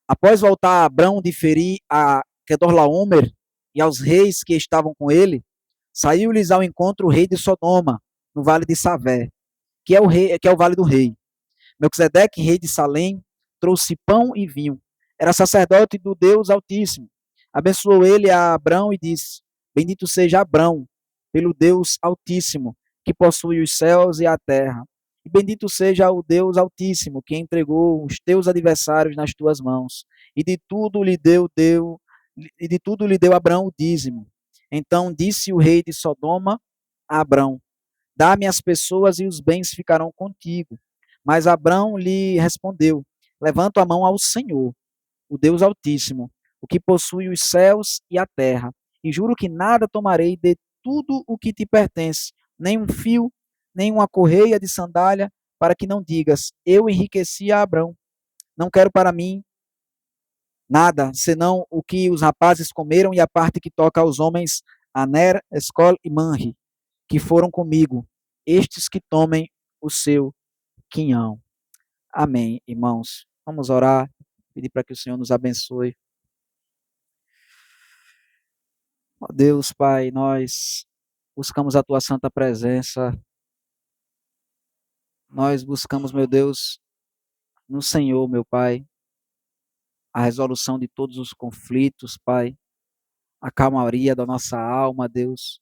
Após voltar Abrão de ferir a Kedorlaomer e aos reis que estavam com ele, saiu-lhes ao encontro o rei de Sodoma, no vale de Savé, que é o vale do rei. Melquisedeque, rei de Salém, trouxe pão e vinho. Era sacerdote do Deus Altíssimo. Abençoou ele a Abrão e disse: Bendito seja Abrão, pelo Deus Altíssimo, que possui os céus e a terra. E bendito seja o Deus Altíssimo, que entregou os teus adversários nas tuas mãos. E de tudo lhe deu Abrão o dízimo. Então disse o rei de Sodoma a Abrão: Dá-me as pessoas e os bens ficarão contigo. Mas Abrão lhe respondeu: Levanto a mão ao Senhor, o Deus Altíssimo, o que possui os céus e a terra, e juro que nada tomarei de tudo o que te pertence, nem um fio, nem uma correia de sandália, para que não digas: Eu enriqueci a Abrão. Não quero para mim nada, senão o que os rapazes comeram e a parte que toca aos homens Aner, Escol e Manri, que foram comigo, estes que tomem o seu quinhão. Amém, irmãos. Vamos orar, pedir para que o Senhor nos abençoe. Ó Deus, Pai, nós buscamos a Tua santa presença. Nós buscamos, meu Deus, no Senhor, meu Pai, a resolução de todos os conflitos, Pai, a calmaria da nossa alma, Deus,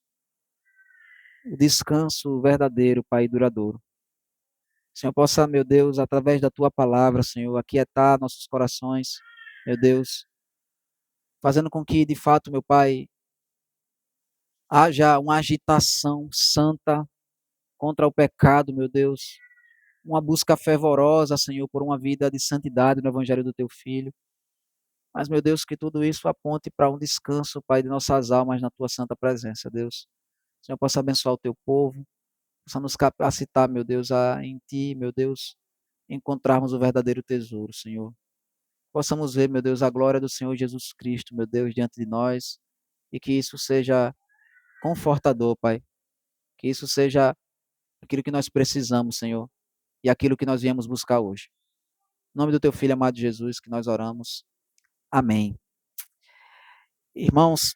o descanso verdadeiro, Pai, duradouro. Senhor, possa, meu Deus, através da Tua palavra, Senhor, aquietar nossos corações, meu Deus, fazendo com que, de fato, meu Pai, haja uma agitação santa contra o pecado, meu Deus, uma busca fervorosa, Senhor, por uma vida de santidade no Evangelho do Teu Filho. Mas, meu Deus, que tudo isso aponte para um descanso, Pai, de nossas almas na Tua santa presença, Deus. Senhor, possa abençoar o Teu povo, possa nos capacitar, meu Deus, em Ti, meu Deus, encontrarmos o verdadeiro tesouro, Senhor. Possamos ver, meu Deus, a glória do Senhor Jesus Cristo, meu Deus, diante de nós, e que isso seja confortador, Pai. Que isso seja aquilo que nós precisamos, Senhor, e aquilo que nós viemos buscar hoje. Em nome do Teu Filho amado Jesus, que nós oramos. Amém. Irmãos,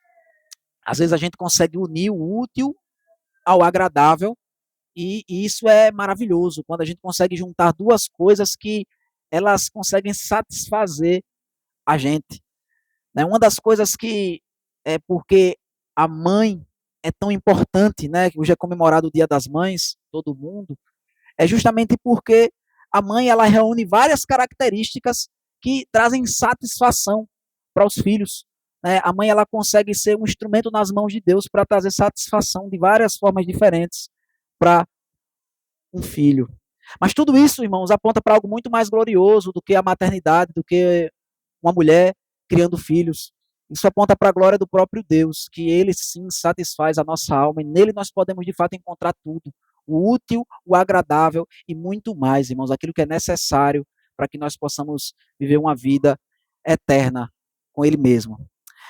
às vezes a gente consegue unir o útil ao agradável, e isso é maravilhoso, quando a gente consegue juntar duas coisas que elas conseguem satisfazer a gente. Né? Uma das coisas que é porque a mãe é tão importante, né? Hoje é comemorado o Dia das Mães, todo mundo, é justamente porque a mãe ela reúne várias características que trazem satisfação para os filhos. Né? A mãe ela consegue ser um instrumento nas mãos de Deus para trazer satisfação de várias formas diferentes para um filho. Mas tudo isso, irmãos, aponta para algo muito mais glorioso do que a maternidade, do que uma mulher criando filhos. Isso aponta para a glória do próprio Deus, que Ele sim satisfaz a nossa alma, e nele nós podemos de fato encontrar tudo, o útil, o agradável e muito mais, irmãos, aquilo que é necessário para que nós possamos viver uma vida eterna com Ele mesmo.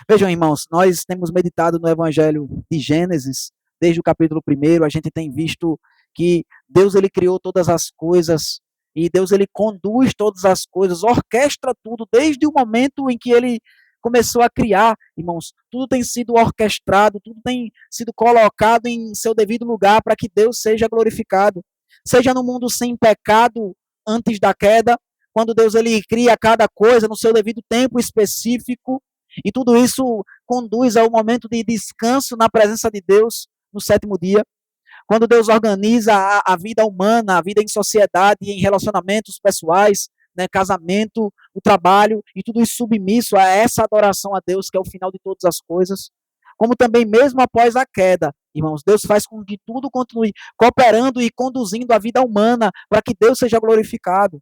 Vejam, irmãos, nós temos meditado no Evangelho de Gênesis, desde o capítulo 1, a gente tem visto que Deus ele criou todas as coisas, e Deus ele conduz todas as coisas, orquestra tudo, desde o momento em que ele começou a criar, irmãos, tudo tem sido orquestrado, tudo tem sido colocado em seu devido lugar para que Deus seja glorificado. Seja no mundo sem pecado antes da queda, quando Deus ele cria cada coisa no seu devido tempo específico, e tudo isso conduz ao momento de descanso na presença de Deus no sétimo dia. Quando Deus organiza a vida humana, a vida em sociedade, em relacionamentos pessoais, né, casamento, o trabalho, e tudo isso submisso a essa adoração a Deus, que é o final de todas as coisas. Como também mesmo após a queda, irmãos, Deus faz com que tudo continue cooperando e conduzindo a vida humana para que Deus seja glorificado.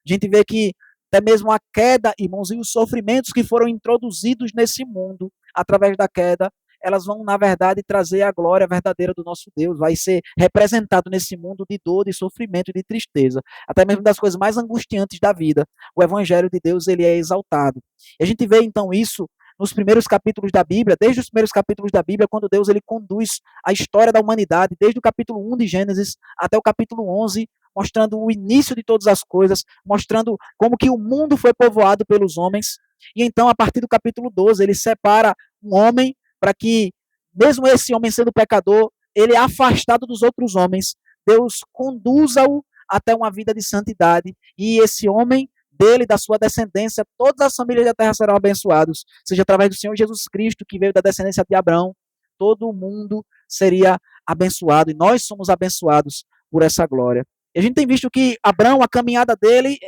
A gente vê que até mesmo a queda, irmãos, e os sofrimentos que foram introduzidos nesse mundo através da queda, elas vão, na verdade, trazer a glória verdadeira do nosso Deus. Vai ser representado nesse mundo de dor, de sofrimento e de tristeza. Até mesmo das coisas mais angustiantes da vida. O Evangelho de Deus, ele é exaltado. E a gente vê, então, isso nos primeiros capítulos da Bíblia, desde os primeiros capítulos da Bíblia, quando Deus ele conduz a história da humanidade, desde o capítulo 1 de Gênesis até o capítulo 11, mostrando o início de todas as coisas, mostrando como que o mundo foi povoado pelos homens. E então, a partir do capítulo 12, ele separa um homem para que, mesmo esse homem sendo pecador, ele é afastado dos outros homens, Deus conduza-o até uma vida de santidade, e esse homem, dele, da sua descendência, todas as famílias da terra serão abençoadas, seja através do Senhor Jesus Cristo, que veio da descendência de Abraão, todo mundo seria abençoado, e nós somos abençoados por essa glória. E a gente tem visto que Abraão, a caminhada dele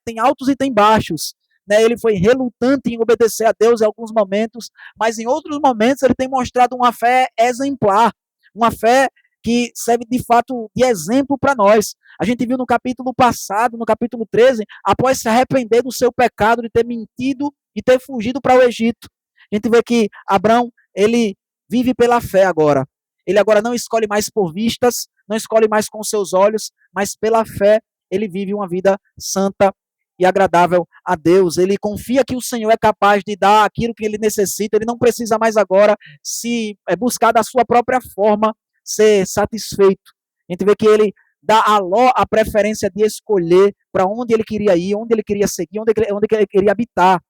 tem altos e tem baixos, né? Ele foi relutante em obedecer a Deus em alguns momentos, mas em outros momentos ele tem mostrado uma fé exemplar, uma fé que serve de fato de exemplo para nós. A gente viu no capítulo passado, no capítulo 13, após se arrepender do seu pecado de ter mentido e ter fugido para o Egito. A gente vê que Abraão, ele vive pela fé agora. Ele agora não escolhe mais por vistas, não escolhe mais com seus olhos, mas pela fé ele vive uma vida santa e agradável a Deus. Ele confia que o Senhor é capaz de dar aquilo que ele necessita, ele não precisa mais agora se buscar da sua própria forma ser satisfeito. A gente vê que ele dá a Ló a preferência de escolher para onde ele queria ir, onde ele queria seguir, onde ele queria habitar.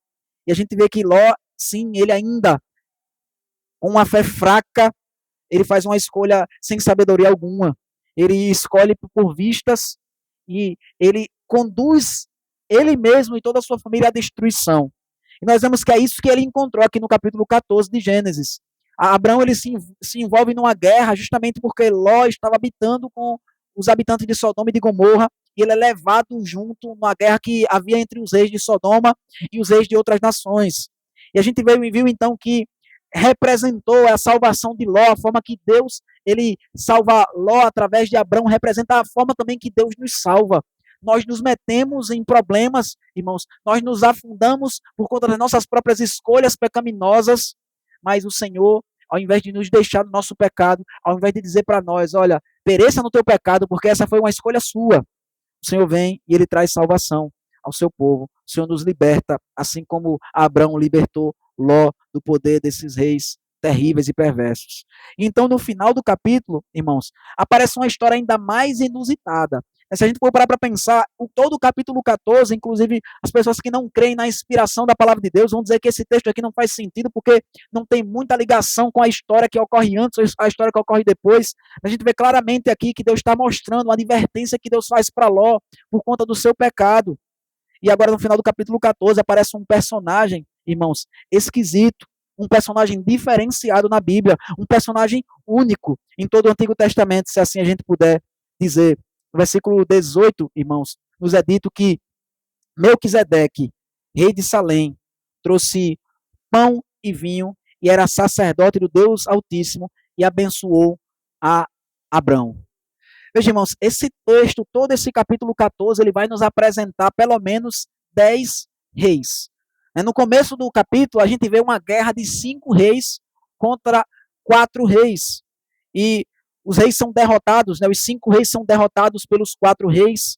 E a gente vê que Ló, sim, ele ainda, com uma fé fraca, ele faz uma escolha sem sabedoria alguma. Ele escolhe por vistas e ele conduz ele mesmo e toda a sua família à destruição. E nós vemos que é isso que ele encontrou aqui no capítulo 14 de Gênesis. Abraão ele se envolve numa guerra justamente porque Ló estava habitando com os habitantes de Sodoma e de Gomorra, e ele é levado junto numa guerra que havia entre os reis de Sodoma e os reis de outras nações. E a gente viu então que representou a salvação de Ló, a forma que Deus ele salva Ló através de Abraão, representa a forma também que Deus nos salva. Nós nos metemos em problemas, irmãos, nós nos afundamos por conta das nossas próprias escolhas pecaminosas, mas o Senhor, ao invés de nos deixar no nosso pecado, ao invés de dizer para nós, olha, pereça no teu pecado, porque essa foi uma escolha sua, o Senhor vem e ele traz salvação ao seu povo. O Senhor nos liberta, assim como Abraão libertou Ló do poder desses reis terríveis e perversos. Então, no final do capítulo, irmãos, aparece uma história ainda mais inusitada. Se a gente for parar para pensar, todo o capítulo 14, inclusive as pessoas que não creem na inspiração da palavra de Deus, vão dizer que esse texto aqui não faz sentido porque não tem muita ligação com a história que ocorre antes ou a história que ocorre depois. A gente vê claramente aqui que Deus está mostrando a advertência que Deus faz para Ló por conta do seu pecado. E agora no final do capítulo 14 aparece um personagem, irmãos, esquisito, um personagem diferenciado na Bíblia, um personagem único em todo o Antigo Testamento, se assim a gente puder dizer. No versículo 18, irmãos, nos é dito que Melquisedeque, rei de Salém, trouxe pão e vinho e era sacerdote do Deus Altíssimo e abençoou a Abrão. Veja, irmãos, esse texto, todo esse capítulo 14, ele vai nos apresentar pelo menos 10 reis. No começo do capítulo, a gente vê uma guerra de 5 reis contra 4 reis. E os reis são derrotados, né? Os 5 reis são derrotados pelos 4 reis.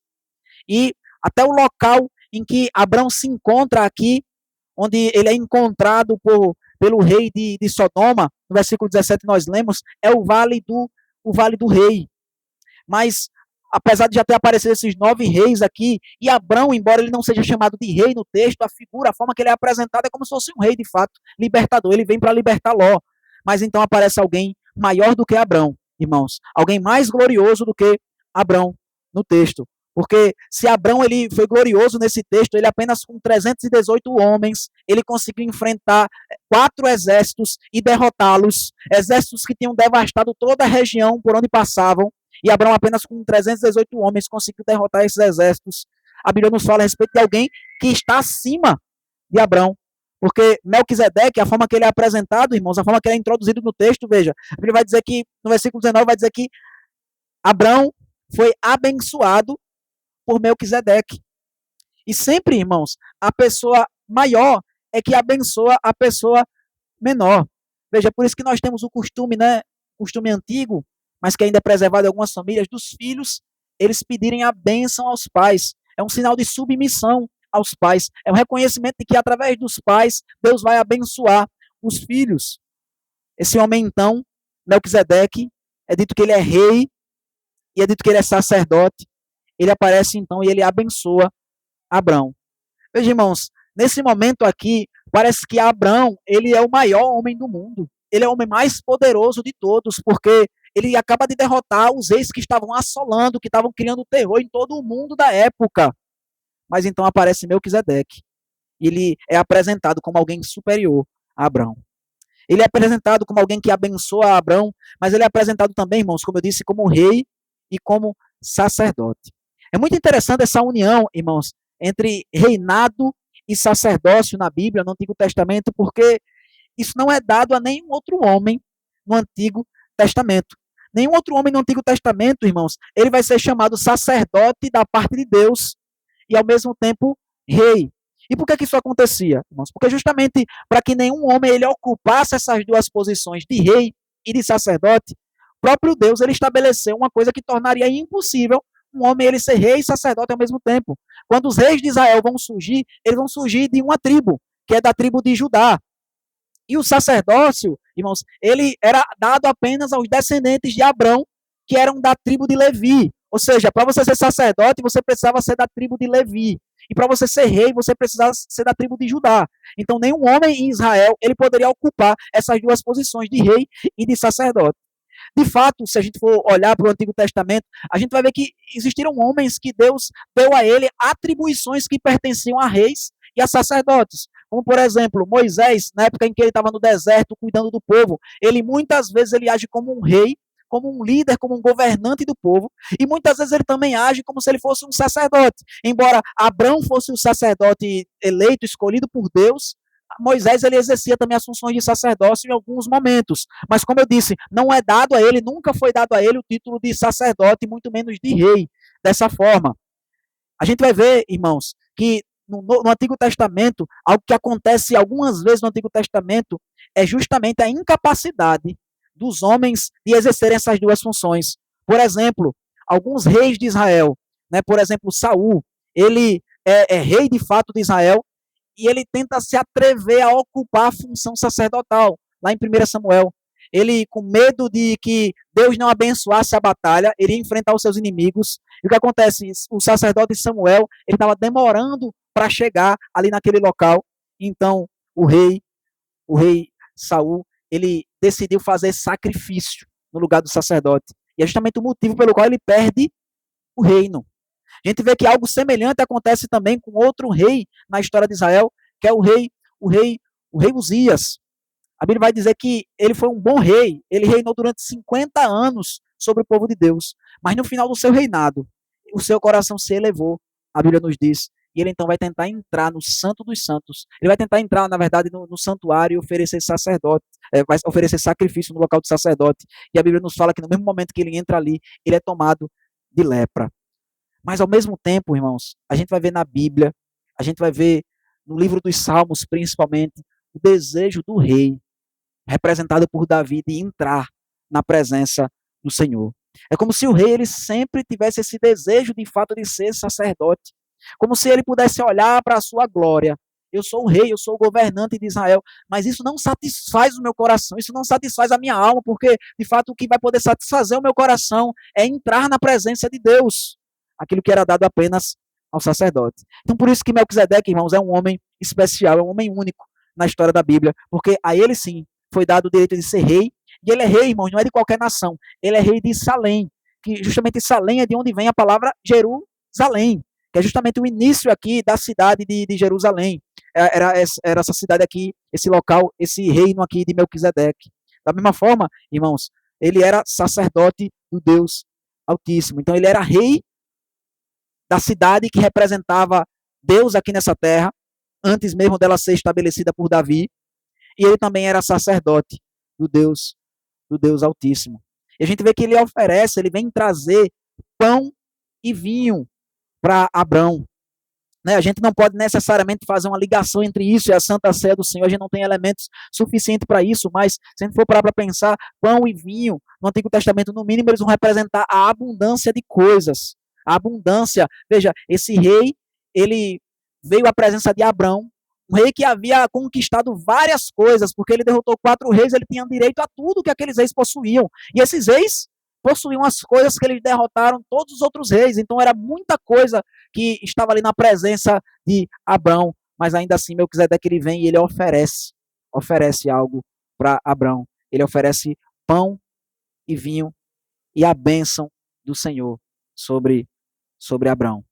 E até o local em que Abrão se encontra aqui, onde ele é encontrado pelo rei de Sodoma, no versículo 17 nós lemos, é o vale do rei. Mas, apesar de já ter aparecido esses 9 reis aqui, e Abrão, embora ele não seja chamado de rei no texto, a figura, a forma que ele é apresentado é como se fosse um rei de fato, libertador, ele vem para libertar Ló. Mas então aparece alguém maior do que Abrão, irmãos, alguém mais glorioso do que Abrão no texto. Porque se Abrão ele foi glorioso nesse texto, ele apenas com 318 homens, ele conseguiu enfrentar 4 exércitos e derrotá-los, exércitos que tinham devastado toda a região por onde passavam, e Abrão apenas com 318 homens conseguiu derrotar esses exércitos. A Bíblia nos fala a respeito de alguém que está acima de Abrão, porque Melquisedeque, a forma que ele é apresentado, irmãos, a forma que ele é introduzido no texto, veja, a Bíblia vai dizer que, no versículo 19, vai dizer que Abrão foi abençoado por Melquisedeque. E sempre, irmãos, a pessoa maior é que abençoa a pessoa menor. Veja, por isso que nós temos o costume, né, costume antigo, mas que ainda é preservado em algumas famílias, dos filhos, eles pedirem a bênção aos pais. É um sinal de submissão aos pais. É um reconhecimento de que, através dos pais, Deus vai abençoar os filhos. Esse homem, então, Melquisedeque, é dito que ele é rei, e é dito que ele é sacerdote. ele aparece então e ele abençoa Abrão. Veja, irmãos, nesse momento aqui, parece que Abrão, ele é o maior homem do mundo. Ele é o homem mais poderoso de todos, porque ele acaba de derrotar os reis que estavam assolando, que estavam criando terror em todo o mundo da época. Mas então aparece Melquisedeque. Ele é apresentado como alguém superior a Abrão. Ele é apresentado como alguém que abençoa Abrão, mas ele é apresentado também, irmãos, como eu disse, como rei e como sacerdote. É muito interessante essa união, irmãos, entre reinado e sacerdócio na Bíblia, no Antigo Testamento, porque isso não é dado a nenhum outro homem no Antigo Testamento. Nenhum outro homem no Antigo Testamento, irmãos, ele vai ser chamado sacerdote da parte de Deus e, ao mesmo tempo, rei. E por que isso acontecia, irmãos? Porque justamente para que nenhum homem ele ocupasse essas duas posições de rei e de sacerdote, o próprio Deus ele estabeleceu uma coisa que tornaria impossível um homem ele ser rei e sacerdote ao mesmo tempo. Quando os reis de Israel vão surgir, eles vão surgir de uma tribo, que é da tribo de Judá. E o sacerdócio, irmãos, ele era dado apenas aos descendentes de Abrão, que eram da tribo de Levi. Ou seja, para você ser sacerdote, você precisava ser da tribo de Levi. E para você ser rei, você precisava ser da tribo de Judá. Então, nenhum homem em Israel ele poderia ocupar essas duas posições de rei e de sacerdote. De fato, se a gente for olhar para o Antigo Testamento, a gente vai ver que existiram homens que Deus deu a ele atribuições que pertenciam a reis e a sacerdotes. Como, por exemplo, Moisés, na época em que ele estava no deserto cuidando do povo, ele muitas vezes ele age como um rei, como um líder, como um governante do povo, e muitas vezes ele também age como se ele fosse um sacerdote. Embora Abrão fosse o sacerdote eleito, escolhido por Deus, Moisés ele exercia também as funções de sacerdócio em alguns momentos. Mas como eu disse, não é dado a ele, nunca foi dado a ele o título de sacerdote, muito menos de rei, dessa forma. A gente vai ver, irmãos, que no Antigo Testamento, algo que acontece algumas vezes no Antigo Testamento é justamente a incapacidade dos homens de exercerem essas duas funções. Por exemplo, alguns reis de Israel, né, por exemplo, Saul, ele é rei de fato de Israel e ele tenta se atrever a ocupar a função sacerdotal, lá em 1 Samuel. Ele, com medo de que Deus não abençoasse a batalha, iria enfrentar os seus inimigos. E o que acontece? O sacerdote Samuel, ele estava demorando para chegar ali naquele local. Então, o rei Saul, ele decidiu fazer sacrifício no lugar do sacerdote. E é justamente o motivo pelo qual ele perde o reino. A gente vê que algo semelhante acontece também com outro rei na história de Israel, que é o rei Uzias. A Bíblia vai dizer que ele foi um bom rei, ele reinou durante 50 anos sobre o povo de Deus, mas no final do seu reinado, o seu coração se elevou, a Bíblia nos diz, e ele então vai tentar entrar no Santo dos Santos, ele vai tentar entrar, na verdade, no santuário e oferecer vai oferecer sacrifício no local do sacerdote, e a Bíblia nos fala que no mesmo momento que ele entra ali, ele é tomado de lepra. Mas ao mesmo tempo, irmãos, a gente vai ver na Bíblia, a gente vai ver no livro dos Salmos, principalmente, o desejo do rei, representado por Davi, de entrar na presença do Senhor. É como se o rei ele sempre tivesse esse desejo de fato de ser sacerdote, como se ele pudesse olhar para a sua glória. Eu sou o rei, eu sou o governante de Israel, mas isso não satisfaz o meu coração, isso não satisfaz a minha alma, porque de fato o que vai poder satisfazer o meu coração é entrar na presença de Deus, aquilo que era dado apenas ao sacerdote. Então por isso que Melquisedeque, irmãos, é um homem especial, é um homem único na história da Bíblia, porque a ele sim foi dado o direito de ser rei, e ele é rei, irmãos, não é de qualquer nação, ele é rei de Salém, que justamente Salém é de onde vem a palavra Jerusalém, que é justamente o início aqui da cidade de Jerusalém. Era essa cidade aqui, esse local, esse reino aqui de Melquisedeque. Da mesma forma, irmãos, ele era sacerdote do Deus Altíssimo. Então ele era rei da cidade que representava Deus aqui nessa terra, antes mesmo dela ser estabelecida por Davi, e ele também era sacerdote do Deus Altíssimo. E a gente vê que ele oferece, ele vem trazer pão e vinho para Abrão. Né? A gente não pode necessariamente fazer uma ligação entre isso e a Santa Ceia do Senhor, a gente não tem elementos suficientes para isso, mas se a gente for parar para pensar, pão e vinho, no Antigo Testamento, no mínimo, eles vão representar a abundância de coisas. A abundância, veja, esse rei, ele veio à presença de Abrão, um rei que havia conquistado várias coisas, porque ele derrotou 4 reis, ele tinha direito a tudo que aqueles reis possuíam. E esses reis possuíam as coisas que eles derrotaram todos os outros reis. Então era muita coisa que estava ali na presença de Abrão. Mas ainda assim, Melquisedeque ele vem e ele oferece algo para Abrão. Ele oferece pão e vinho e a bênção do Senhor sobre Abrão.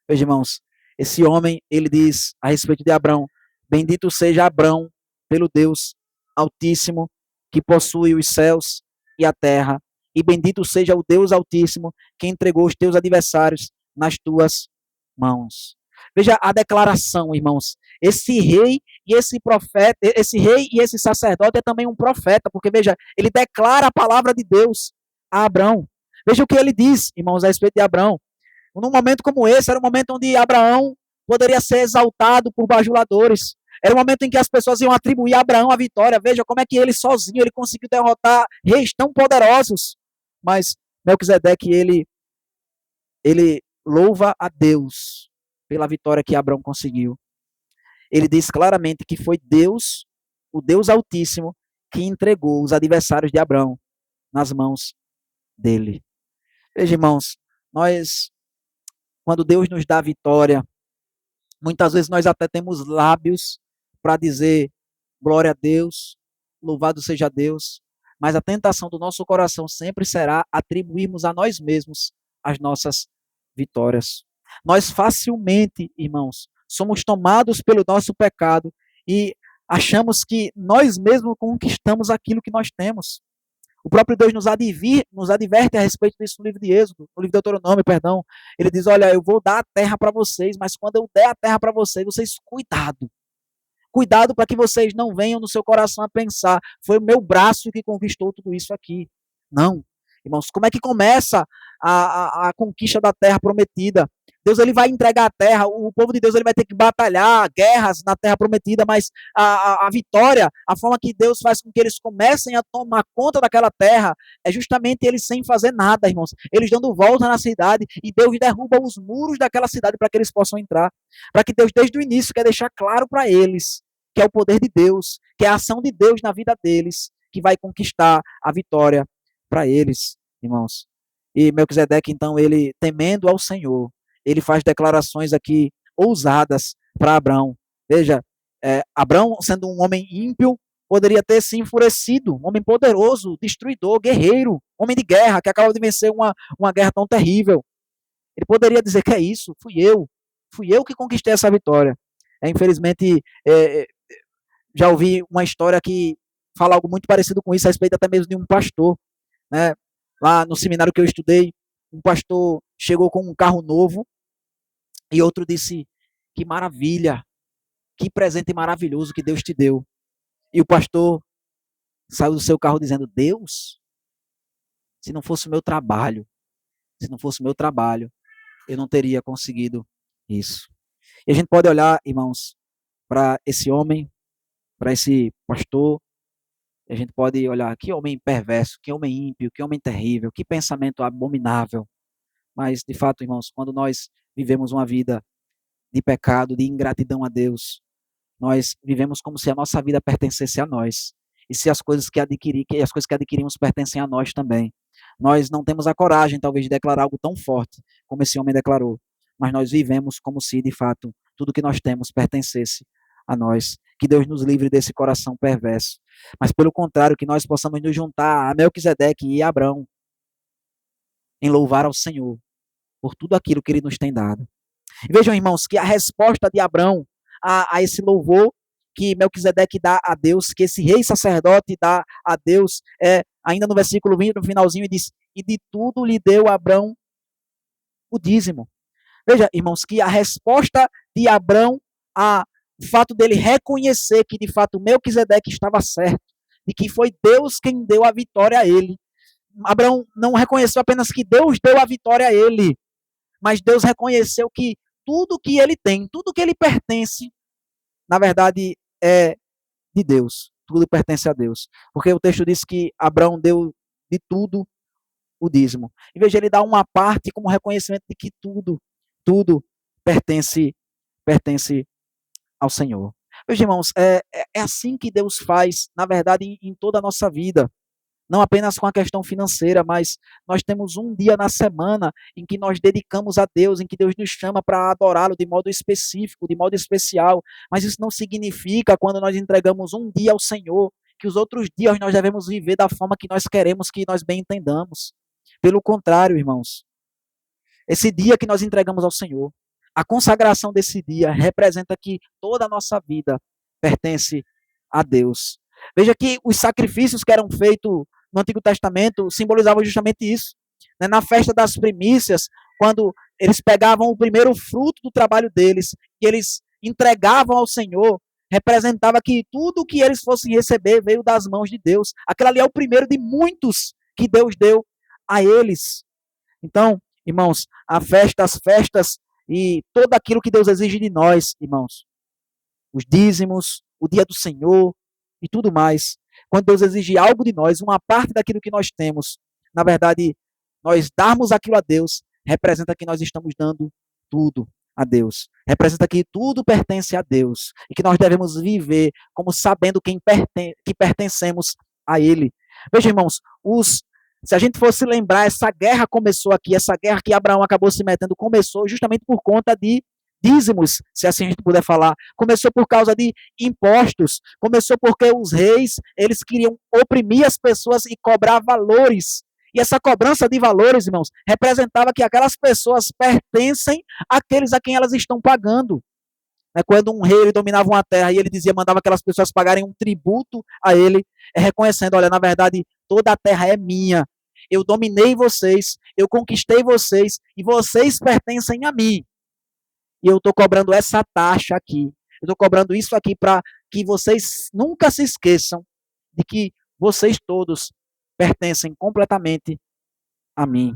Meus irmãos, esse homem, ele diz a respeito de Abrão: bendito seja Abrão pelo Deus Altíssimo, que possui os céus e a terra, e bendito seja o Deus Altíssimo, que entregou os teus adversários nas tuas mãos. Veja a declaração, irmãos. Esse rei e esse profeta, esse rei e esse sacerdote é também um profeta, porque veja, ele declara a palavra de Deus a Abrão. Veja o que ele diz, irmãos, a respeito de Abrão. Num momento como esse, era um momento onde Abraão poderia ser exaltado por bajuladores. Era um momento em que as pessoas iam atribuir a Abraão a vitória. Veja como é que ele sozinho ele conseguiu derrotar reis tão poderosos. Mas Melquisedeque, ele louva a Deus pela vitória que Abraão conseguiu. Ele diz claramente que foi Deus, o Deus Altíssimo, que entregou os adversários de Abraão nas mãos dele. Veja, irmãos, quando Deus nos dá vitória, muitas vezes nós até temos lábios para dizer glória a Deus, louvado seja Deus, mas a tentação do nosso coração sempre será atribuirmos a nós mesmos as nossas vitórias. Nós facilmente, irmãos, somos tomados pelo nosso pecado e achamos que nós mesmos conquistamos aquilo que nós temos. O próprio Deus nos adverte a respeito disso no livro de Êxodo, no livro de Deuteronômio, perdão. Ele diz, olha, eu vou dar a terra para vocês, mas quando eu der a terra para vocês cuidado. Cuidado para que vocês não venham no seu coração a pensar, foi o meu braço que conquistou tudo isso aqui. Não. Irmãos, como é que começa a conquista da terra prometida? Deus ele vai entregar a terra, o povo de Deus ele vai ter que batalhar guerras na terra prometida, mas a vitória, a forma que Deus faz com que eles comecem a tomar conta daquela terra, é justamente eles sem fazer nada, irmãos. Eles dando volta na cidade e Deus derruba os muros daquela cidade para que eles possam entrar. Para que Deus, desde o início, quer deixar claro para eles que é o poder de Deus, que é a ação de Deus na vida deles, que vai conquistar a vitória para eles, irmãos. E Melquisedeque, então, ele, temendo ao Senhor, ele faz declarações aqui ousadas para Abrão. Veja, Abrão, sendo um homem ímpio, poderia ter se enfurecido, um homem poderoso, destruidor, guerreiro, homem de guerra, que acaba de vencer uma guerra tão terrível. Ele poderia dizer que é isso, fui eu que conquistei essa vitória. Infelizmente, já ouvi uma história que fala algo muito parecido com isso, a respeito até mesmo de um pastor, né? Lá no seminário que eu estudei, um pastor chegou com um carro novo e outro disse, que maravilha, que presente maravilhoso que Deus te deu. E o pastor saiu do seu carro dizendo, Deus, se não fosse o meu trabalho, eu não teria conseguido isso. E a gente pode olhar, irmãos, para esse homem, para esse pastor, e a gente pode olhar, que homem perverso, que homem ímpio, que homem terrível, que pensamento abominável. Mas, de fato, irmãos, quando nós vivemos uma vida de pecado, de ingratidão a Deus, nós vivemos como se a nossa vida pertencesse a nós. E se as coisas que adquirimos pertencem a nós também. Nós não temos a coragem, talvez, de declarar algo tão forte como esse homem declarou. Mas nós vivemos como se, de fato, tudo que nós temos pertencesse a nós. Que Deus nos livre desse coração perverso. Mas, pelo contrário, que nós possamos nos juntar a Melquisedeque e a Abrão em louvar ao Senhor por tudo aquilo que Ele nos tem dado. E vejam, irmãos, que a resposta de Abrão a esse louvor que Melquisedeque dá a Deus, que esse rei sacerdote dá a Deus, ainda no versículo 20, no finalzinho, diz, e de tudo lhe deu Abrão o dízimo. Veja, irmãos, que a resposta de Abrão a o fato dele reconhecer que, de fato, Melquisedeque estava certo, e que foi Deus quem deu a vitória a ele. Abraão não reconheceu apenas que Deus deu a vitória a ele, mas Deus reconheceu que tudo que ele tem, tudo que ele pertence, na verdade, é de Deus. Tudo pertence a Deus. Porque o texto diz que Abraão deu de tudo o dízimo. E veja, ele dá uma parte como reconhecimento de que tudo pertence ao Senhor. Meus irmãos, é assim que Deus faz, na verdade, em toda a nossa vida. não apenas com a questão financeira, mas nós temos um dia na semana em que nós dedicamos a Deus, em que Deus nos chama para adorá-lo de modo específico, de modo especial. Mas isso não significa, quando nós entregamos um dia ao Senhor, que os outros dias nós devemos viver da forma que nós queremos, que nós bem entendamos. Pelo contrário, irmãos, esse dia que nós entregamos ao Senhor, a consagração desse dia representa que toda a nossa vida pertence a Deus. Veja que os sacrifícios que eram feitos no Antigo Testamento simbolizavam justamente isso. Na festa das primícias, quando eles pegavam o primeiro fruto do trabalho deles e eles entregavam ao Senhor, representava que tudo que eles fossem receber veio das mãos de Deus. Aquele ali é o primeiro de muitos que Deus deu a eles. Então, irmãos, a festa, as festas e tudo aquilo que Deus exige de nós, irmãos, os dízimos, o dia do Senhor e tudo mais. Quando Deus exige algo de nós, uma parte daquilo que nós temos, na verdade, nós darmos aquilo a Deus, representa que nós estamos dando tudo a Deus. Representa que tudo pertence a Deus e que nós devemos viver como sabendo que pertencemos a Ele. Veja, irmãos, se a gente fosse lembrar, essa guerra começou aqui, essa guerra que Abraão acabou se metendo, começou justamente por conta de dízimos, se assim a gente puder falar. Começou por causa de impostos, começou porque os reis, eles queriam oprimir as pessoas e cobrar valores. E essa cobrança de valores, irmãos, representava que aquelas pessoas pertencem àqueles a quem elas estão pagando. Quando um rei ele dominava uma terra e ele dizia, mandava aquelas pessoas pagarem um tributo a ele, reconhecendo, olha, na verdade, toda a terra é minha. Eu dominei vocês, eu conquistei vocês e vocês pertencem a mim. E eu estou cobrando essa taxa aqui. Eu estou cobrando isso aqui para que vocês nunca se esqueçam de que vocês todos pertencem completamente a mim.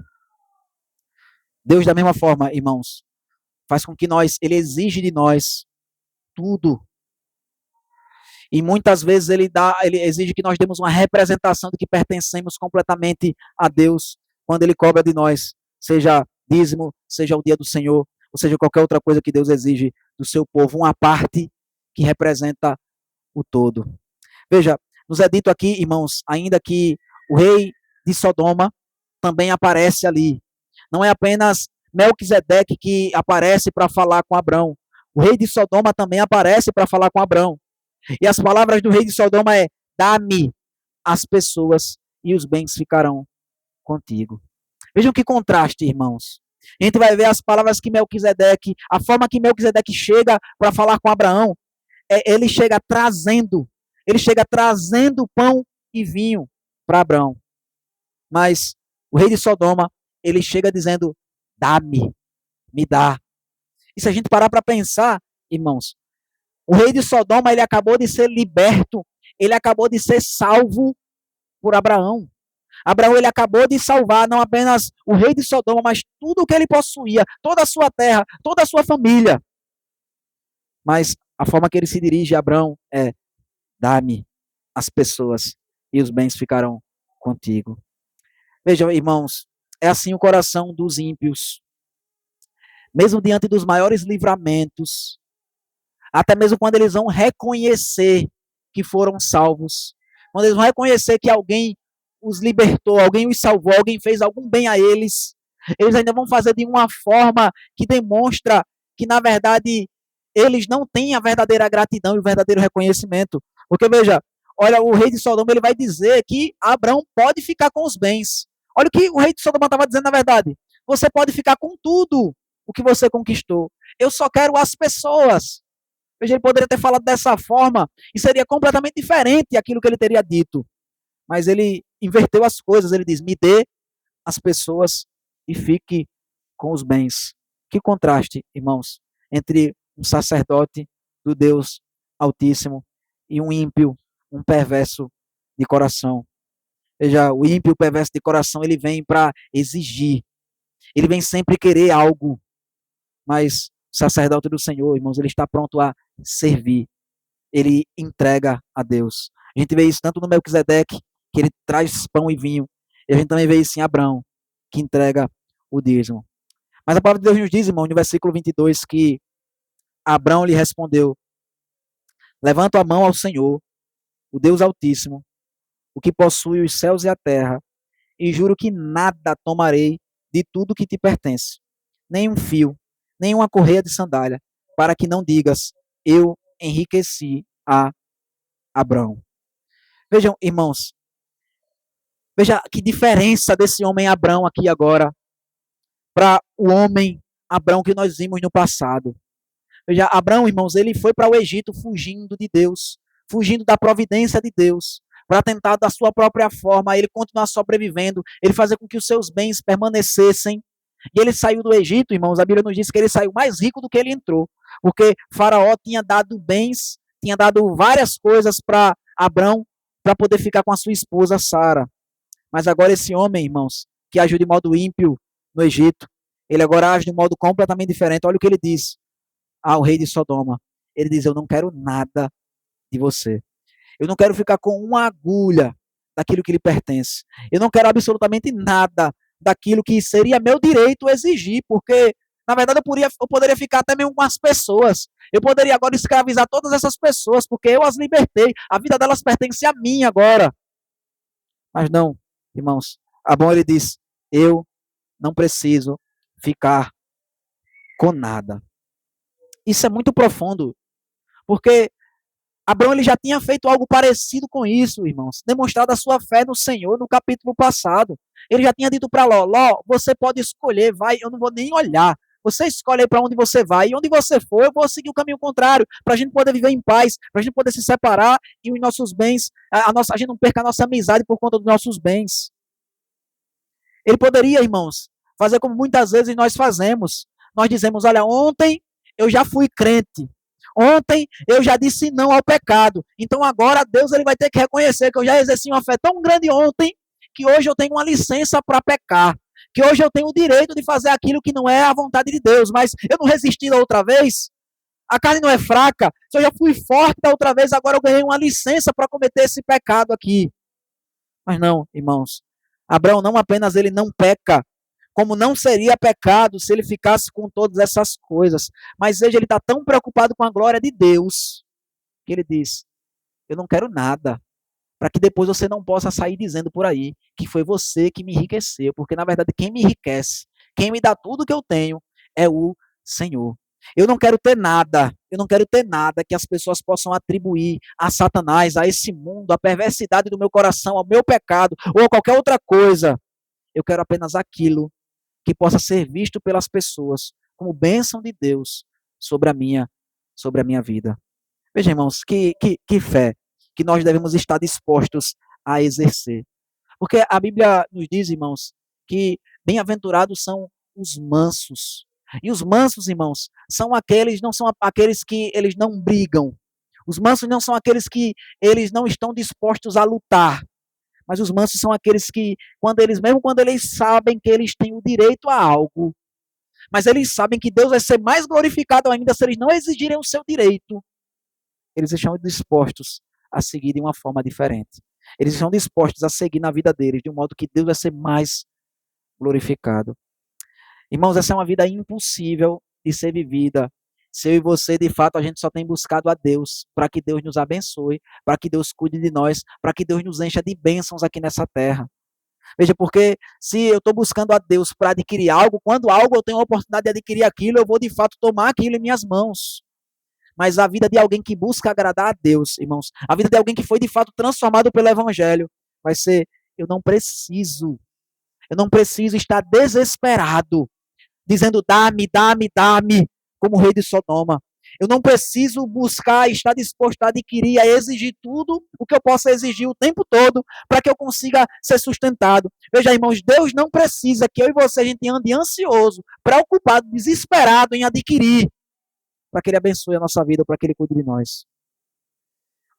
Deus, da mesma forma, irmãos, faz com que ele exige de nós tudo. E muitas vezes ele exige que nós demos uma representação de que pertencemos completamente a Deus, quando ele cobra de nós, seja dízimo, seja o dia do Senhor, ou seja, qualquer outra coisa que Deus exige do seu povo, uma parte que representa o todo. Veja, nos é dito aqui, irmãos, ainda que o rei de Sodoma também aparece ali. Não é apenas Melquisedeque que aparece para falar com Abrão. O rei de Sodoma também aparece para falar com Abrão. E as palavras do rei de Sodoma é: dá-me as pessoas e os bens ficarão contigo. Vejam que contraste, irmãos. A gente vai ver as palavras que Melquisedeque, a forma que Melquisedeque chega para falar com Abraão, ele chega trazendo pão e vinho para Abraão. Mas o rei de Sodoma, ele chega dizendo: dá-me, me dá. E se a gente parar para pensar, irmãos, o rei de Sodoma, ele acabou de ser liberto, ele acabou de ser salvo por Abraão. Abraão, ele acabou de salvar não apenas o rei de Sodoma, mas tudo o que ele possuía, toda a sua terra, toda a sua família. Mas a forma que ele se dirige a Abraão é: dá-me as pessoas e os bens ficarão contigo. Vejam, irmãos, é assim o coração dos ímpios. Mesmo diante dos maiores livramentos, até mesmo quando eles vão reconhecer que foram salvos, quando eles vão reconhecer que alguém os libertou, alguém os salvou, alguém fez algum bem a eles, eles ainda vão fazer de uma forma que demonstra que, na verdade, eles não têm a verdadeira gratidão e o verdadeiro reconhecimento. Porque, veja, olha, o rei de Sodoma, ele vai dizer que Abraão pode ficar com os bens. Olha o que o rei de Sodoma estava dizendo, na verdade. Você pode ficar com tudo o que você conquistou. Eu só quero as pessoas. Veja, ele poderia ter falado dessa forma e seria completamente diferente aquilo que ele teria dito. Mas ele inverteu as coisas. Ele diz: me dê as pessoas e fique com os bens. Que contraste, irmãos, entre um sacerdote do Deus Altíssimo e um ímpio, um perverso de coração. Veja, o ímpio, o perverso de coração, ele vem para exigir. Ele vem sempre querer algo. Mas o sacerdote do Senhor, irmãos, ele está pronto a servir. Ele entrega a Deus. A gente vê isso tanto no Melquisedeque, que ele traz pão e vinho. E a gente também vê isso em Abraão, que entrega o dízimo. Mas a palavra de Deus nos diz, irmão, no versículo 22, que Abraão lhe respondeu: levanto a mão ao Senhor, o Deus Altíssimo, o que possui os céus e a terra, e juro que nada tomarei de tudo que te pertence, nem um fio, nem uma correia de sandália, para que não digas, eu enriqueci a Abraão. Vejam, irmãos, veja que diferença desse homem Abraão aqui agora para o homem Abraão que nós vimos no passado. Veja, Abraão, irmãos, ele foi para o Egito fugindo de Deus, fugindo da providência de Deus, para tentar da sua própria forma, ele continuar sobrevivendo, ele fazer com que os seus bens permanecessem. E ele saiu do Egito, irmãos, a Bíblia nos diz que ele saiu mais rico do que ele entrou, porque Faraó tinha dado bens, tinha dado várias coisas para Abraão, para poder ficar com a sua esposa Sara. Mas agora esse homem, irmãos, que agiu de modo ímpio no Egito, ele agora age de um modo completamente diferente. Olha o que ele diz ao rei de Sodoma. Ele diz, eu não quero nada de você. Eu não quero ficar com uma agulha daquilo que lhe pertence. Eu não quero absolutamente nada daquilo que seria meu direito exigir, porque, na verdade, eu poderia ficar até mesmo com as pessoas. Eu poderia agora escravizar todas essas pessoas, porque eu as libertei. A vida delas pertence a mim agora. Mas não, irmãos. Abraão, ele diz, eu não preciso ficar com nada. Isso é muito profundo, porque Abraão ele já tinha feito algo parecido com isso, irmãos, demonstrado a sua fé no Senhor no capítulo passado. Ele já tinha dito para Ló, Ló, você pode escolher, vai, eu não vou nem olhar. Você escolhe para onde você vai, e onde você for, eu vou seguir o caminho contrário, para a gente poder viver em paz, para a gente poder se separar e os nossos bens, a gente não perca a nossa amizade por conta dos nossos bens. Ele poderia, irmãos, fazer como muitas vezes nós fazemos. Nós dizemos, olha, ontem eu já fui crente. Ontem eu já disse não ao pecado. Então agora Deus ele vai ter que reconhecer que eu já exerci uma fé tão grande ontem que hoje eu tenho uma licença para pecar. Que hoje eu tenho o direito de fazer aquilo que não é a vontade de Deus. Mas eu não resisti da outra vez. A carne não é fraca. Se eu já fui forte da outra vez, agora eu ganhei uma licença para cometer esse pecado aqui. Mas não, irmãos. Abraão não apenas ele não peca, como não seria pecado se ele ficasse com todas essas coisas. Mas veja, ele está tão preocupado com a glória de Deus, que ele diz, eu não quero nada, para que depois você não possa sair dizendo por aí que foi você que me enriqueceu, porque na verdade quem me enriquece, quem me dá tudo que eu tenho, é o Senhor. Eu não quero ter nada, eu não quero ter nada que as pessoas possam atribuir a Satanás, a esse mundo, a perversidade do meu coração, ao meu pecado, ou a qualquer outra coisa. Eu quero apenas aquilo que possa ser visto pelas pessoas como bênção de Deus sobre a minha vida. Veja, irmãos, que fé que nós devemos estar dispostos a exercer. Porque a Bíblia nos diz, irmãos, que bem-aventurados são os mansos. E os mansos, irmãos, não são aqueles que eles não brigam. Os mansos não são aqueles que eles não estão dispostos a lutar. Mas os mansos são aqueles que, mesmo quando eles sabem que eles têm o direito a algo, mas eles sabem que Deus vai ser mais glorificado ainda se eles não exigirem o seu direito, eles estão dispostos a seguir de uma forma diferente. Eles estão dispostos a seguir na vida deles, de um modo que Deus vai ser mais glorificado. Irmãos, essa é uma vida impossível de ser vivida. Se eu e você, de fato, a gente só tem buscado a Deus para que Deus nos abençoe, para que Deus cuide de nós, para que Deus nos encha de bênçãos aqui nessa terra. Veja, porque se eu estou buscando a Deus para adquirir algo, quando algo eu tenho a oportunidade de adquirir aquilo, eu vou de fato tomar aquilo em minhas mãos. Mas a vida de alguém que busca agradar a Deus, irmãos, a vida de alguém que foi de fato transformado pelo Evangelho, vai ser, eu não preciso estar desesperado, dizendo dá-me, dá-me, dá-me, como o rei de Sodoma. Eu não preciso buscar, estar disposto a adquirir, a exigir tudo o que eu possa exigir o tempo todo para que eu consiga ser sustentado. Veja, irmãos, Deus não precisa que eu e você a gente ande ansioso, preocupado, desesperado em adquirir para que Ele abençoe a nossa vida, para que Ele cuide de nós.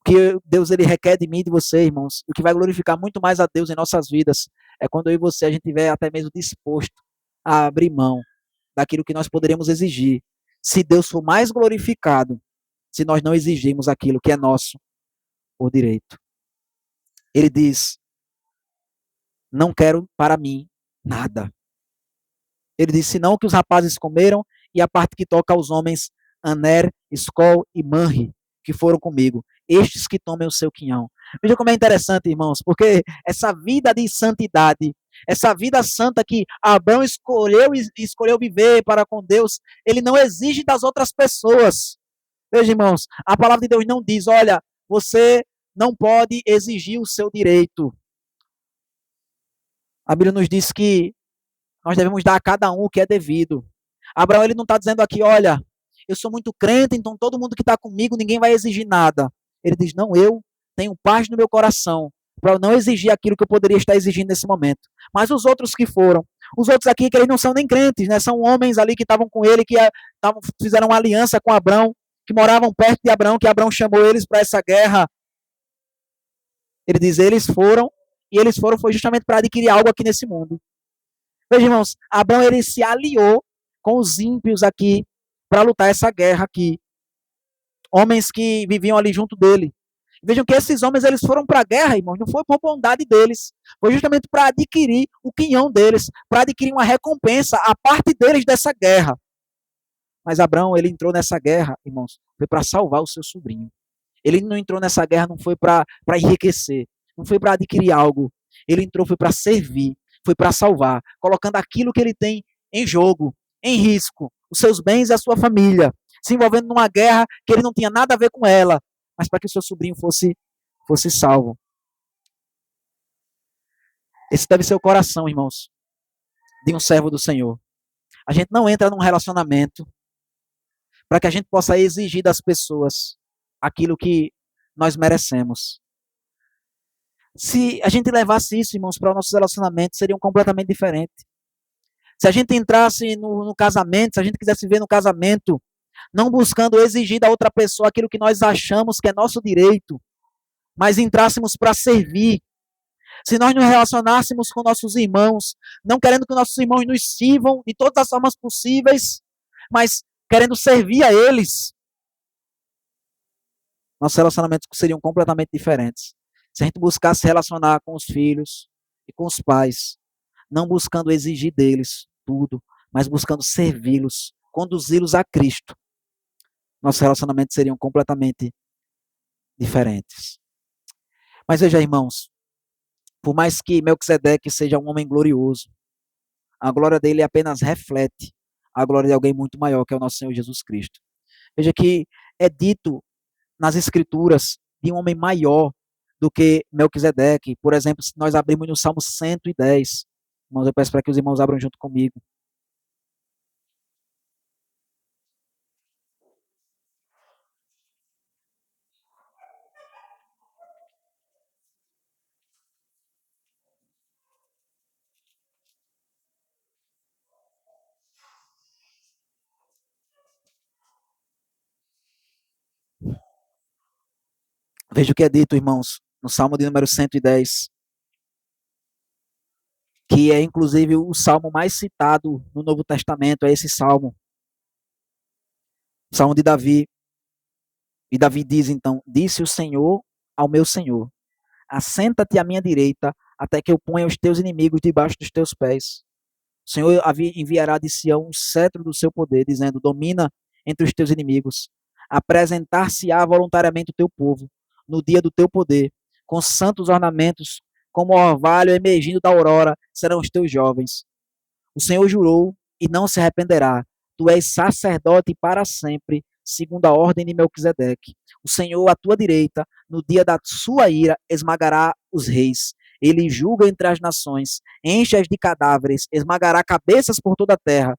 O que Deus ele requer de mim e de você, irmãos, o que vai glorificar muito mais a Deus em nossas vidas, é quando eu e você a gente estiver até mesmo disposto a abrir mão daquilo que nós poderíamos exigir, se Deus for mais glorificado, se nós não exigirmos aquilo que é nosso por direito. Ele diz, não quero para mim nada. Ele diz, senão o que os rapazes comeram e a parte que toca aos homens, Aner, Escol e Manri, que foram comigo, estes que tomem o seu quinhão. Veja como é interessante, irmãos, porque essa vida de santidade, essa vida santa que Abraão escolheu viver para com Deus, ele não exige das outras pessoas. Veja, irmãos, a palavra de Deus não diz, olha, você não pode exigir o seu direito. A Bíblia nos diz que nós devemos dar a cada um o que é devido. Abraão, ele não está dizendo aqui, olha, eu sou muito crente, então todo mundo que está comigo, ninguém vai exigir nada. Ele diz, não, eu tenho paz no meu coração, para eu não exigir aquilo que eu poderia estar exigindo nesse momento. Mas os outros que foram, os outros aqui, que eles não são nem crentes, né? São homens ali que estavam com ele, que fizeram uma aliança com Abraão, que moravam perto de Abraão, que Abraão chamou eles para essa guerra. Ele diz, e eles foram foi justamente para adquirir algo aqui nesse mundo. Veja, irmãos, Abraão, ele se aliou com os ímpios aqui, para lutar essa guerra aqui. Homens que viviam ali junto dele. Vejam que esses homens, eles foram para a guerra, irmãos, não foi por bondade deles, foi justamente para adquirir o quinhão deles, para adquirir uma recompensa, a parte deles dessa guerra. Mas Abraão, ele entrou nessa guerra, irmãos, foi para salvar o seu sobrinho. Ele não entrou nessa guerra, não foi para enriquecer, não foi para adquirir algo. Ele entrou, foi para servir, foi para salvar, colocando aquilo que ele tem em jogo, em risco, os seus bens e a sua família, se envolvendo numa guerra que ele não tinha nada a ver com ela, mas para que o seu sobrinho fosse salvo. Esse deve ser o coração, irmãos, de um servo do Senhor. A gente não entra num relacionamento para que a gente possa exigir das pessoas aquilo que nós merecemos. Se a gente levasse isso, irmãos, para os nossos relacionamentos, seriam completamente diferentes. Se a gente entrasse no casamento, se a gente quisesse viver no casamento, não buscando exigir da outra pessoa aquilo que nós achamos que é nosso direito, mas entrássemos para servir. Se nós nos relacionássemos com nossos irmãos, não querendo que nossos irmãos nos sirvam de todas as formas possíveis, mas querendo servir a eles, nossos relacionamentos seriam completamente diferentes. Se a gente buscasse se relacionar com os filhos e com os pais, não buscando exigir deles tudo, mas buscando servi-los, conduzi-los a Cristo, nossos relacionamentos seriam completamente diferentes. Mas veja, irmãos, por mais que Melquisedeque seja um homem glorioso, a glória dele apenas reflete a glória de alguém muito maior, que é o nosso Senhor Jesus Cristo. Veja que é dito nas Escrituras de um homem maior do que Melquisedeque. Por exemplo, se nós abrimos no Salmo 110, irmãos, eu peço para que os irmãos abram junto comigo. Veja o que é dito, irmãos, no Salmo de número 110, que é inclusive o salmo mais citado no Novo Testamento, é esse salmo. O salmo de Davi. E Davi diz então, disse o Senhor ao meu Senhor, assenta-te à minha direita, até que eu ponha os teus inimigos debaixo dos teus pés. O Senhor enviará de Sião um cetro do seu poder, dizendo, domina entre os teus inimigos. Apresentar-se-á voluntariamente o teu povo, no dia do teu poder, com santos ornamentos, como o orvalho emergindo da aurora, serão os teus jovens. O Senhor jurou e não se arrependerá. Tu és sacerdote para sempre, segundo a ordem de Melquisedeque. O Senhor, à tua direita, no dia da sua ira, esmagará os reis. Ele julga entre as nações, enche-as de cadáveres, esmagará cabeças por toda a terra.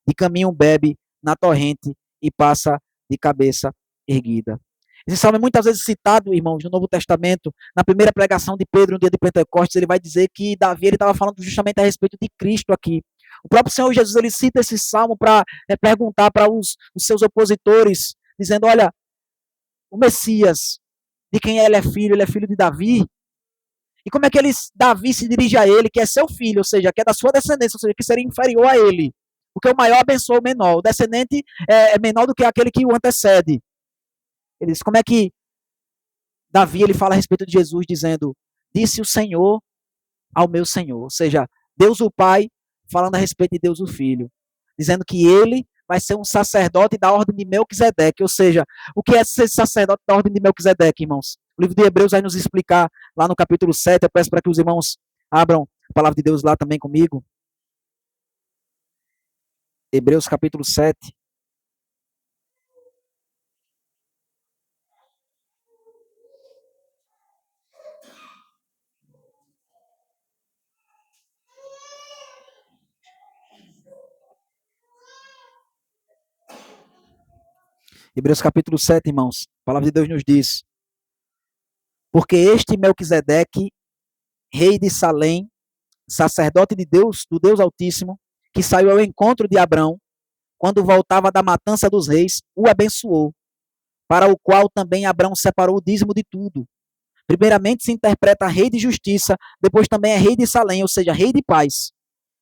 De caminho bebe na torrente e passa de cabeça erguida. Esse salmo é muitas vezes citado, irmãos, no Novo Testamento. Na primeira pregação de Pedro, no dia de Pentecostes, ele vai dizer que Davi estava falando justamente a respeito de Cristo aqui. O próprio Senhor Jesus, ele cita esse salmo para perguntar para os seus opositores, dizendo, olha, o Messias, de quem ele é filho de Davi. E como é que Davi se dirige a ele, que é seu filho, ou seja, que é da sua descendência, ou seja, que seria inferior a ele. Porque o maior abençoa o menor. O descendente é menor do que aquele que o antecede. Ele diz, como é que Davi ele fala a respeito de Jesus, dizendo, disse o Senhor ao meu Senhor. Ou seja, Deus o Pai falando a respeito de Deus o Filho. Dizendo que ele vai ser um sacerdote da ordem de Melquisedeque. Ou seja, o que é ser sacerdote da ordem de Melquisedeque, irmãos? O livro de Hebreus vai nos explicar lá no capítulo 7. Eu peço para que os irmãos abram a palavra de Deus lá também comigo. Hebreus capítulo 7. Hebreus capítulo 7, irmãos. A palavra de Deus nos diz: porque este Melquisedeque, rei de Salém, sacerdote de Deus, do Deus Altíssimo, que saiu ao encontro de Abrão, quando voltava da matança dos reis, o abençoou, para o qual também Abrão separou o dízimo de tudo. Primeiramente se interpreta rei de justiça, depois também é rei de Salém, ou seja, rei de paz.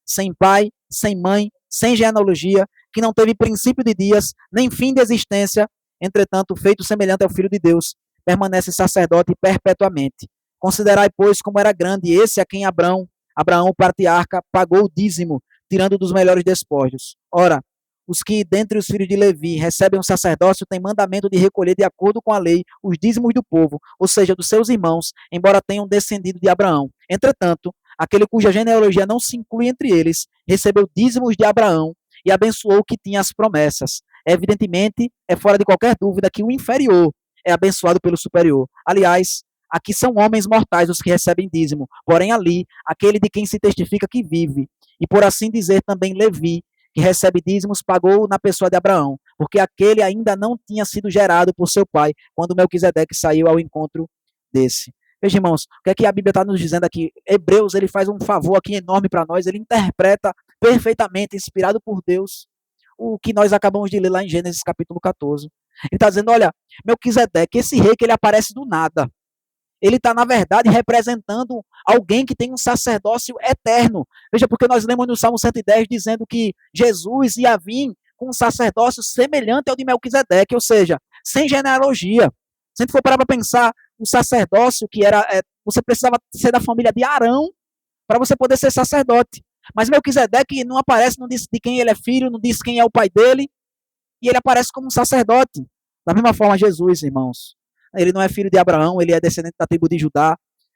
Sem pai, sem mãe, sem genealogia, que não teve princípio de dias, nem fim de existência, entretanto, feito semelhante ao Filho de Deus, permanece sacerdote perpetuamente. Considerai, pois, como era grande esse a quem Abraão, o patriarca, pagou o dízimo, tirando dos melhores despojos. Ora, os que, dentre os filhos de Levi, recebem um sacerdócio, têm mandamento de recolher, de acordo com a lei, os dízimos do povo, ou seja, dos seus irmãos, embora tenham descendido de Abraão. Entretanto, aquele cuja genealogia não se inclui entre eles, recebeu dízimos de Abraão e abençoou o que tinha as promessas. Evidentemente, é fora de qualquer dúvida que o inferior é abençoado pelo superior. Aliás, aqui são homens mortais os que recebem dízimo, porém ali, aquele de quem se testifica que vive. E por assim dizer também Levi, que recebe dízimos, pagou na pessoa de Abraão, porque aquele ainda não tinha sido gerado por seu pai, quando Melquisedeque saiu ao encontro desse. Veja, irmãos, o que é que a Bíblia está nos dizendo aqui? Hebreus, ele faz um favor aqui enorme para nós, ele interpreta perfeitamente, inspirado por Deus, o que nós acabamos de ler lá em Gênesis capítulo 14. Ele está dizendo, olha, Melquisedeque, esse rei que ele aparece do nada, ele está, na verdade, representando alguém que tem um sacerdócio eterno. Veja, porque nós lemos no Salmo 110 dizendo que Jesus ia vir com um sacerdócio semelhante ao de Melquisedeque, ou seja, sem genealogia. Se a gente for parar para pensar, um sacerdócio que era, você precisava ser da família de Arão para você poder ser sacerdote. Mas Melquisedeque não aparece, não diz de quem ele é filho, não diz quem é o pai dele, e ele aparece como um sacerdote. Da mesma forma, Jesus, irmãos. Ele não é filho de Abraão, ele é descendente da tribo de Judá,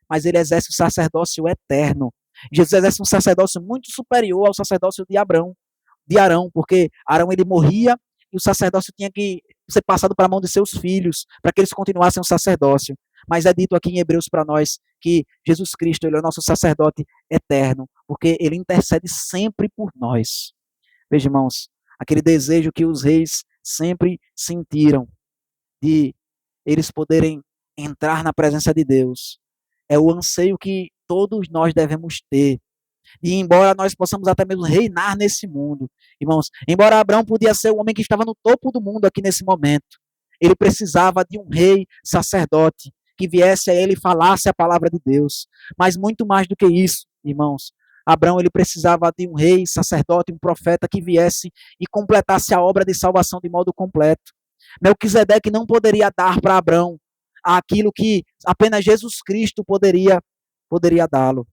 mas ele exerce o sacerdócio eterno. Jesus exerce um sacerdócio muito superior ao sacerdócio de Arão, porque Arão ele morria e o sacerdócio tinha que ser passado para a mão de seus filhos, para que eles continuassem o sacerdócio. Mas é dito aqui em Hebreus para nós que Jesus Cristo ele é o nosso sacerdote eterno, porque ele intercede sempre por nós. Veja, irmãos, aquele desejo que os reis sempre sentiram de eles poderem entrar na presença de Deus. É o anseio que todos nós devemos ter. E embora nós possamos até mesmo reinar nesse mundo, irmãos, embora Abraão podia ser o homem que estava no topo do mundo aqui nesse momento, ele precisava de um rei sacerdote que viesse a ele e falasse a palavra de Deus. Mas muito mais do que isso, irmãos, Abraão ele precisava de um rei, sacerdote, um profeta que viesse e completasse a obra de salvação de modo completo. Melquisedeque não poderia dar para Abraão aquilo que apenas Jesus Cristo poderia dá-lo.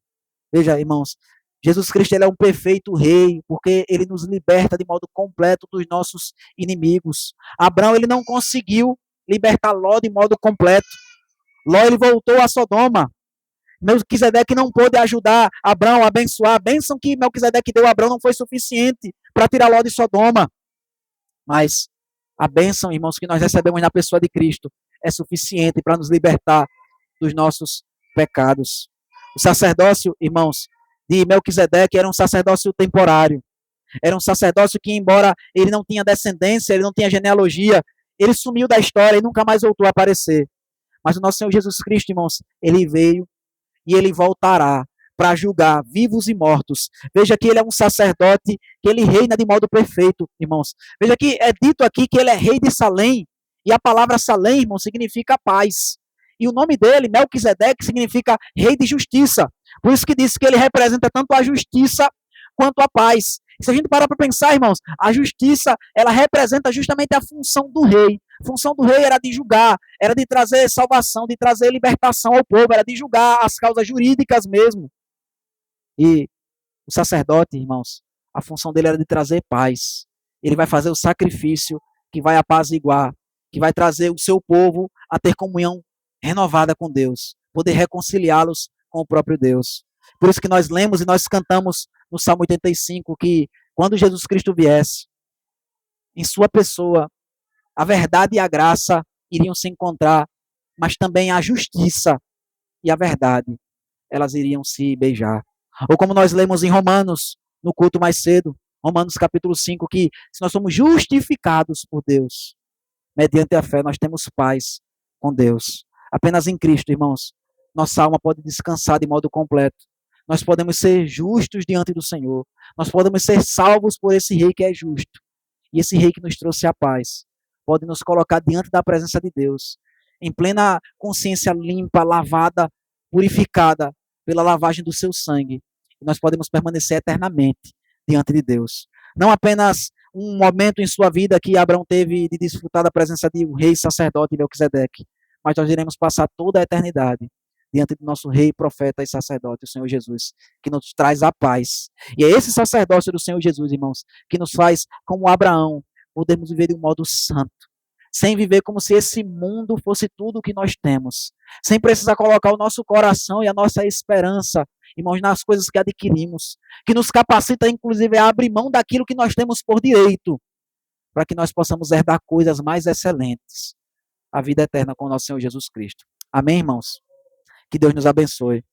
Veja, irmãos, Jesus Cristo ele é um perfeito rei, porque ele nos liberta de modo completo dos nossos inimigos. Abraão ele não conseguiu libertar Ló de modo completo. Ló ele voltou a Sodoma. Melquisedeque não pôde ajudar Abraão a abençoar. A bênção que Melquisedeque deu a Abraão não foi suficiente para tirar Ló de Sodoma. Mas a bênção, irmãos, que nós recebemos na pessoa de Cristo é suficiente para nos libertar dos nossos pecados. O sacerdócio, irmãos, de Melquisedeque era um sacerdócio temporário. Era um sacerdócio que, embora ele não tinha descendência, ele não tinha genealogia, ele sumiu da história e nunca mais voltou a aparecer. Mas o nosso Senhor Jesus Cristo, irmãos, ele veio e ele voltará para julgar vivos e mortos. Veja que ele é um sacerdote, que ele reina de modo perfeito, irmãos. Veja que é dito aqui que ele é rei de Salém, e a palavra Salém, irmão, significa paz. E o nome dele, Melquisedeque, significa rei de justiça. Por isso que diz que ele representa tanto a justiça quanto a paz. E se a gente parar para pensar, irmãos, a justiça, ela representa justamente a função do rei. A função do rei era de julgar, era de trazer salvação, de trazer libertação ao povo, era de julgar as causas jurídicas mesmo. E o sacerdote, irmãos, a função dele era de trazer paz. Ele vai fazer o sacrifício que vai apaziguar, que vai trazer o seu povo a ter comunhão renovada com Deus, poder reconciliá-los com o próprio Deus. Por isso que nós lemos e nós cantamos no Salmo 85 que quando Jesus Cristo viesse, em sua pessoa, a verdade e a graça iriam se encontrar, mas também a justiça e a verdade, elas iriam se beijar. Ou como nós lemos em Romanos, no culto mais cedo, Romanos capítulo 5, que se nós somos justificados por Deus, mediante a fé, nós temos paz com Deus. Apenas em Cristo, irmãos, nossa alma pode descansar de modo completo. Nós podemos ser justos diante do Senhor. Nós podemos ser salvos por esse Rei que é justo. E esse Rei que nos trouxe a paz pode nos colocar diante da presença de Deus, em plena consciência limpa, lavada, purificada pela lavagem do seu sangue. E nós podemos permanecer eternamente diante de Deus. Não apenas um momento em sua vida que Abraão teve de desfrutar da presença de um rei sacerdote Melquisedeque, mas nós iremos passar toda a eternidade diante do nosso rei, profeta e sacerdote, o Senhor Jesus, que nos traz a paz. E é esse sacerdócio do Senhor Jesus, irmãos, que nos faz, como Abraão, podermos viver de um modo santo, sem viver como se esse mundo fosse tudo o que nós temos, sem precisar colocar o nosso coração e a nossa esperança, irmãos, nas coisas que adquirimos, que nos capacita, inclusive, a abrir mão daquilo que nós temos por direito, para que nós possamos herdar coisas mais excelentes, a vida eterna com o nosso Senhor Jesus Cristo. Amém, irmãos? Que Deus nos abençoe.